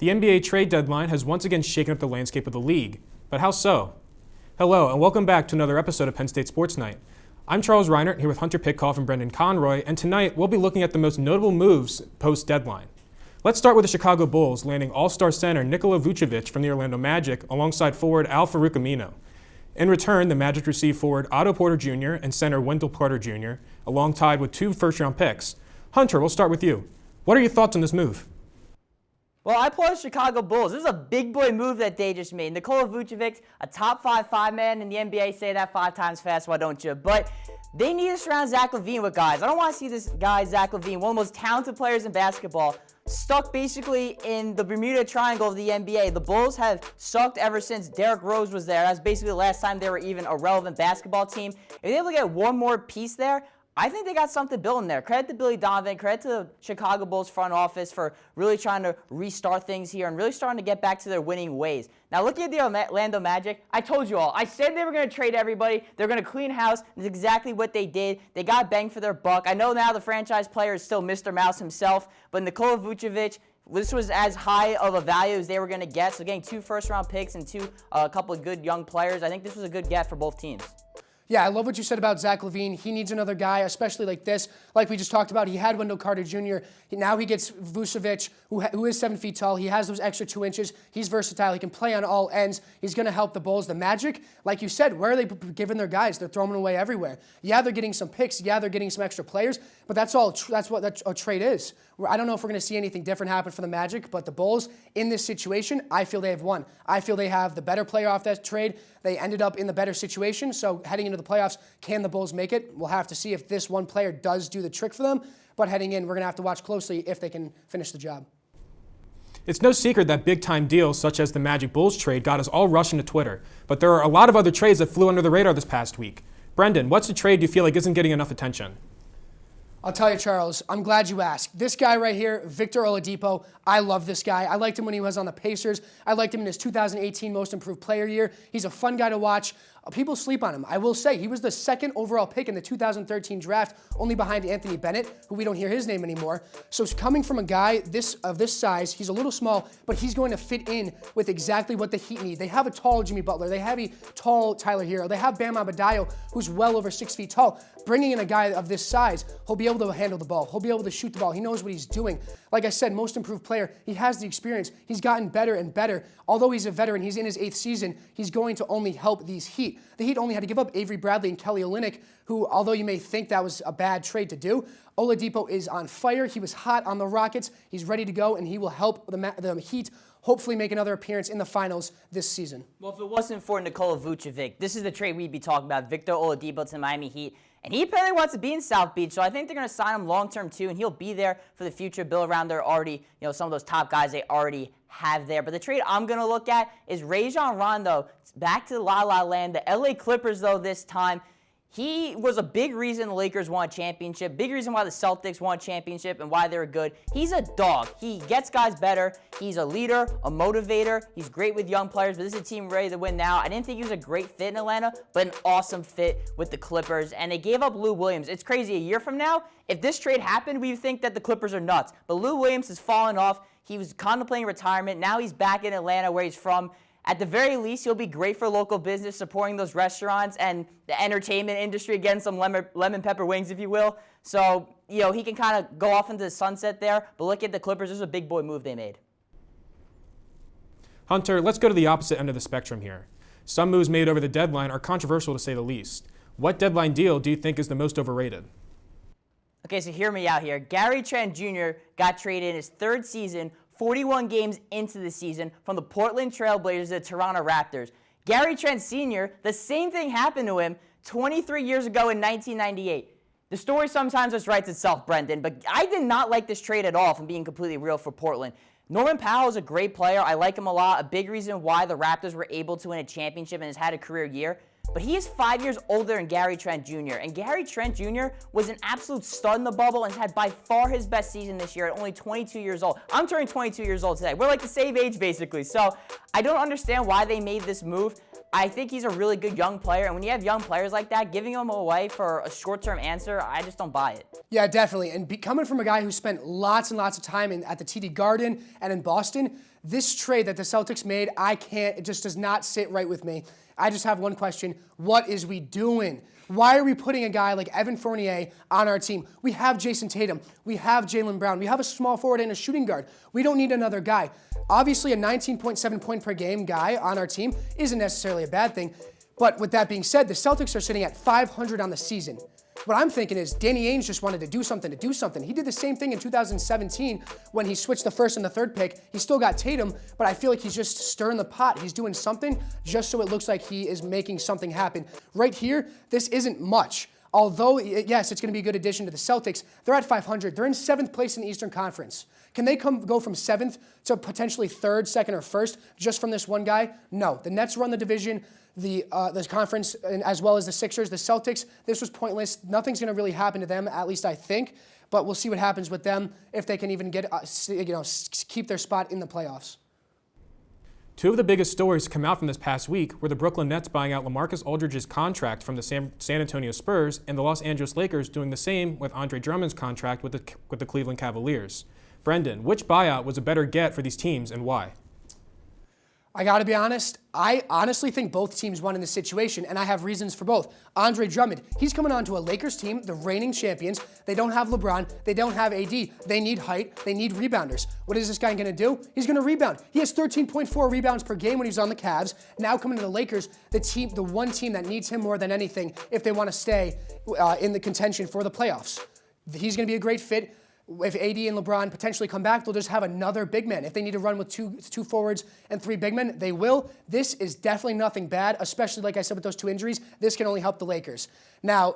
The NBA trade deadline has once again shaken up the landscape of the league. But how so? Hello, and welcome back to another episode of Penn State Sports Night. I'm Charles Reinert, here with Hunter Pitcoff and Brendan Conroy, and tonight we'll be looking at the most notable moves post-deadline. Let's start with the Chicago Bulls landing all-star center Nikola Vucevic from the Orlando Magic alongside forward Al-Farouq Amino. In return, the Magic received forward Otto Porter Jr. and center Wendell Carter Jr., alongside with 2 first-round picks. Hunter, we'll start with you. What are your thoughts on this move? Well, I applaud Chicago Bulls. This is a big boy move that they just made. Nikola Vucevic, a top 5 man in the NBA. Say that 5 times fast, why don't you? But they need to surround Zach LaVine with guys. I don't want to see this guy, Zach LaVine, one of the most talented players in basketball, stuck basically in the Bermuda Triangle of the NBA. The Bulls have sucked ever since Derrick Rose was there. That's basically the last time they were even a relevant basketball team. If they're able to get one more piece there, I think they got something building there. Credit to Billy Donovan, credit to the Chicago Bulls front office for really trying to restart things here and really starting to get back to their winning ways. Now, looking at the Orlando Magic, I told you all. I said they were going to trade everybody. They're going to clean house. That's exactly what they did. They got bang for their buck. I know now the franchise player is still Mr. Mouse himself, but Nikola Vucevic, this was as high of a value as they were going to get. So getting 2 first-round picks and a couple of good young players, I think this was a good get for both teams. Yeah, I love what you said about Zach LaVine. He needs another guy, especially like this. Like we just talked about, he had Wendell Carter Jr. Now he gets Vucevic, who is 7 feet tall. He has those extra 2 inches. He's versatile. He can play on all ends. He's going to help the Bulls. The Magic, like you said, where are they giving their guys? They're throwing them away everywhere. Yeah, they're getting some picks. Yeah, they're getting some extra players. But that's what a trade is. I don't know if we're going to see anything different happen for the Magic, but the Bulls, in this situation, I feel they have won. I feel they have the better player off that trade. They ended up in the better situation, so heading into the playoffs, can the Bulls make it? We'll have to see if this one player does do the trick for them, but heading in, we're going to have to watch closely if they can finish the job. It's no secret that big-time deals such as the Magic Bulls trade got us all rushing to Twitter, but there are a lot of other trades that flew under the radar this past week. Brendan, what's the trade you feel like isn't getting enough attention? I'll tell you, Charles, I'm glad you asked. This guy right here, Victor Oladipo, I love this guy. I liked him when he was on the Pacers. I liked him in his 2018 Most Improved Player year. He's a fun guy to watch. People sleep on him. I will say, he was the 2nd overall pick in the 2013 draft, only behind Anthony Bennett, who we don't hear his name anymore. So coming from a guy of this size, he's a little small, but he's going to fit in with exactly what the Heat need. They have a tall Jimmy Butler. They have a tall Tyler Hero. They have Bam Adebayo, who's well over 6 feet tall. Bringing in a guy of this size, he'll be able to handle the ball. He'll be able to shoot the ball. He knows what he's doing. Like I said, Most Improved Player. He has the experience. He's gotten better and better. Although he's a veteran, he's in his 8th season, he's going to only help these Heat. The Heat only had to give up Avery Bradley and Kelly Olynyk, who, although you may think that was a bad trade to do, Oladipo is on fire. He was hot on the Rockets. He's ready to go, and he will help the Heat hopefully make another appearance in the finals this season. Well, if it wasn't for Nikola Vucevic, this is the trade we'd be talking about, Victor Oladipo to the Miami Heat. And he apparently wants to be in South Beach, so I think they're going to sign him long-term too, and he'll be there for the future, build around their already, some of those top guys they already have there. But the trade I'm going to look at is Rajon Rondo back to La La Land. The LA Clippers, though, this time, he was a big reason the Lakers won a championship, big reason why the Celtics won a championship and why they're good. He's a dog. He gets guys better. He's a leader, a motivator. He's great with young players, but this is a team ready to win now. I didn't think he was a great fit in Atlanta, but an awesome fit with the Clippers. And they gave up Lou Williams. It's crazy. A year from now, if this trade happened, we think that the Clippers are nuts. But Lou Williams has fallen off. He was contemplating retirement. Now he's back in Atlanta where he's from. At the very least, he'll be great for local business, supporting those restaurants and the entertainment industry, getting some lemon pepper wings, if you will. So, he can kind of go off into the sunset there. But look at the Clippers. This is a big boy move they made. Hunter, let's go to the opposite end of the spectrum here. Some moves made over the deadline are controversial to say the least. What deadline deal do you think is the most overrated? Okay, so hear me out here. Gary Trent Jr. got traded in his 3rd season, 41 games into the season, from the Portland Trailblazers to the Toronto Raptors. Gary Trent Sr., the same thing happened to him 23 years ago in 1998. The story sometimes just writes itself, Brendan, but I did not like this trade at all, if I'm being completely real, for Portland. Norman Powell is a great player. I like him a lot. A big reason why the Raptors were able to win a championship and has had a career year. But he is 5 years older than Gary Trent Jr. And Gary Trent Jr. was an absolute stud in the bubble and had by far his best season this year at only 22 years old. I'm turning 22 years old today. We're like the same age, basically. So I don't understand why they made this move. I think he's a really good young player, and when you have young players like that, giving them away for a short-term answer, I just don't buy it. Yeah, definitely. And coming from a guy who spent lots and lots of time at the TD Garden and in Boston, This trade that the Celtics made, it just does not sit right with me. I just have one question. What is we doing? Why are we putting a guy like Evan Fournier on our team? We have Jason Tatum. We have Jaylen Brown. We have a small forward and a shooting guard. We don't need another guy. Obviously, a 19.7 point per game guy on our team isn't necessarily a bad thing. But with that being said, the Celtics are sitting at 500 on the season. What I'm thinking is Danny Ainge just wanted to do something. He did the same thing in 2017 when he switched the first and the third pick. He still got Tatum, but I feel like he's just stirring the pot. He's doing something just so it looks like he is making something happen. Right here, this isn't much. Although, yes, it's going to be a good addition to the Celtics, they're at 500. They're in 7th place in the Eastern Conference. Can they go from 7th to potentially 3rd, 2nd, or 1st just from this one guy? No. The Nets run the division, the conference, as well as the Sixers. The Celtics, this was pointless. Nothing's going to really happen to them, at least I think. But we'll see what happens with them if they can even get, keep their spot in the playoffs. Two of the biggest stories to come out from this past week were the Brooklyn Nets buying out LaMarcus Aldridge's contract from the San Antonio Spurs and the Los Angeles Lakers doing the same with Andre Drummond's contract with the Cleveland Cavaliers. Brendan, which buyout was a better get for these teams and why? I got to be honest, I honestly think both teams won in this situation, and I have reasons for both. Andre Drummond, he's coming on to a Lakers team, the reigning champions. They don't have LeBron. They don't have AD. They need height. They need rebounders. What is this guy going to do? He's going to rebound. He has 13.4 rebounds per game when he was on the Cavs. Now coming to the Lakers, the one team that needs him more than anything if they want to stay in the contention for the playoffs. He's going to be a great fit. If AD and LeBron potentially come back, they'll just have another big man. If they need to run with two forwards and 3 big men, they will. This is definitely nothing bad, especially, like I said, with those 2 injuries. This can only help the Lakers. Now,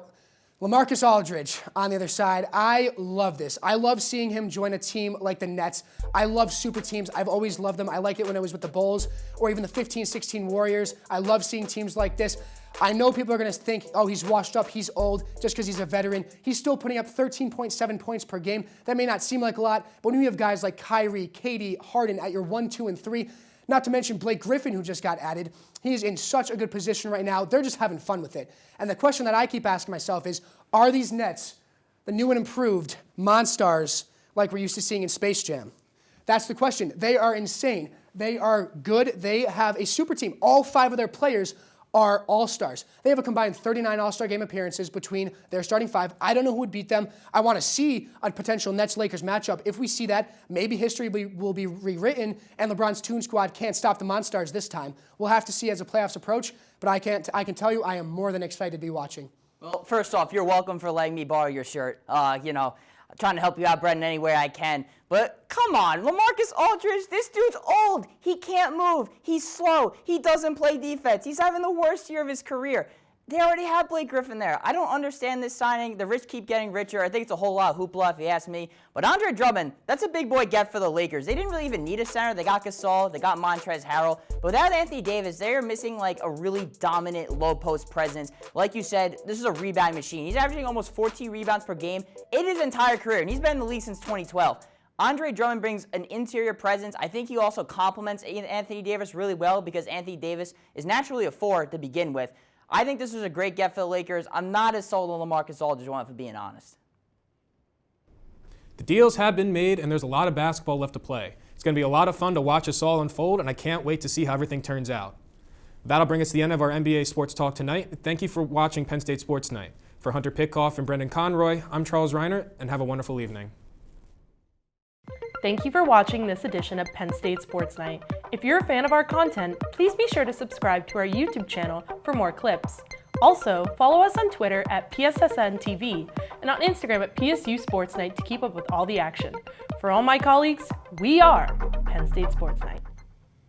LaMarcus Aldridge on the other side, I love this. I love seeing him join a team like the Nets. I love super teams. I've always loved them. I liked it when I was with the Bulls or even the 15-16 Warriors. I love seeing teams like this. I know people are going to think, oh, he's washed up, he's old, just because he's a veteran. He's still putting up 13.7 points per game. That may not seem like a lot, but when you have guys like Kyrie, KD, Harden at your 1, 2, and 3, not to mention Blake Griffin, who just got added, he is in such a good position right now. They're just having fun with it. And the question that I keep asking myself is, are these Nets the new and improved Monstars like we're used to seeing in Space Jam? That's the question. They are insane. They are good. They have a super team. All 5 of their players are all-stars. They have a combined 39 all-star game appearances between their starting 5. I don't know who would beat them. I want to see a potential Nets-Lakers matchup. If we see that, maybe history will be rewritten and LeBron's Toon Squad can't stop the Monstars this time. We'll have to see as the playoffs approach, but I can tell you I am more than excited to be watching. Well, first off, you're welcome for letting me borrow your shirt. I'm trying to help you out, Brendan, any way I can. But come on, LaMarcus Aldridge, this dude's old. He can't move. He's slow. He doesn't play defense. He's having the worst year of his career. They already have Blake Griffin there. I don't understand this signing. The rich keep getting richer. I think it's a whole lot of hoopla if you ask me. But Andre Drummond, that's a big boy get for the Lakers. They didn't really even need a center. They got Gasol. They got Montrezl Harrell. But without Anthony Davis, they are missing like a really dominant low post presence. Like you said, this is a rebound machine. He's averaging almost 14 rebounds per game in his entire career, and he's been in the league since 2012. Andre Drummond brings an interior presence. I think he also complements Anthony Davis really well because Anthony Davis is naturally a 4 to begin with. I think this was a great get for the Lakers. I'm not as sold on LaMarcus Aldridge, if I'm being honest. The deals have been made, and there's a lot of basketball left to play. It's going to be a lot of fun to watch this all unfold, and I can't wait to see how everything turns out. That'll bring us to the end of our NBA Sports Talk tonight. Thank you for watching Penn State Sports Night. For Hunter Pitcoff and Brendan Conroy, I'm Charles Reinert, and have a wonderful evening. Thank you for watching this edition of Penn State Sports Night. If you're a fan of our content, please be sure to subscribe to our YouTube channel for more clips. Also, follow us on Twitter at PSSN TV and on Instagram at PSU Sports Night to keep up with all the action. For all my colleagues, we are Penn State Sports Night.